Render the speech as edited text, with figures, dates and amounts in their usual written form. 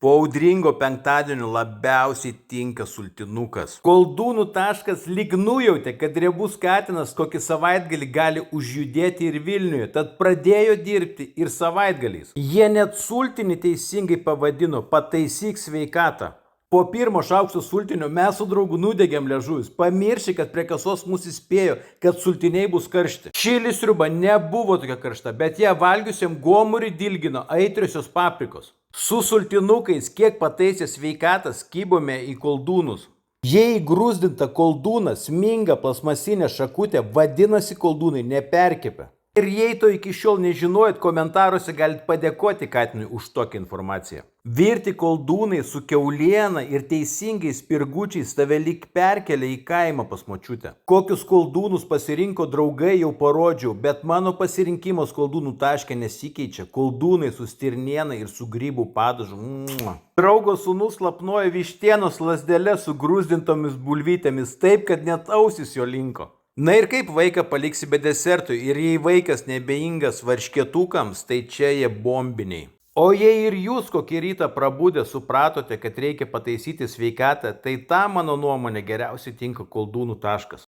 Po audringo penktadienio labiausiai tinka sultinukas. Koldūnų taškas lyg nujautė, kad riebus katinas kokį savaitgalį gali užjudėti ir Vilniuje, tad pradėjo dirbti ir savaitgaliais. Jie net sultinį teisingai pavadino "pataisyk sveikatą". Po pirmo šaukšto sultinio mes su draugu nudegėm liežuvius, pamiršę, kad prie kasos mus įspėjo, kad sultiniai bus karšti. Čili sriuba nebuvo tokia karšta, bet ją valgiusiam gomurį dilgino aitriosios paprikos. Su sultinukais, kiek pataisė sveikatą, kibome į koldūnus. Jei grūzdinta koldūną sminga plasmasinė šakutė, vadinasi koldūnai neperkepė. Ir jei to iki šiol nežinojot, komentaruose galite padėkoti katinui už tokią informaciją. Virti koldūnai su kiauliena ir teisingais spirgučiais tave lyg perkelia į kaimą pas močiutę. Kokius koldūnus pasirinko draugai jau parodžiau, bet mano pasirinkimas koldūnų taške nesikeičia. Koldūnai su stirniena ir su grybų padažu. Draugo sūnus lapnoja vištienos lasdelę su grūzdintomis bulvytėmis taip, kad net ausis jo linko. Na ir kaip vaiką paliksi be desertų, ir jei vaikas nebeingas varškėtukams, tai čia jie bombiniai. O jei ir jūs kokį rytą prabudę supratote, kad reikia pataisyti sveikatą, tai ta mano nuomonė geriausiai tinka koldūnų taškas.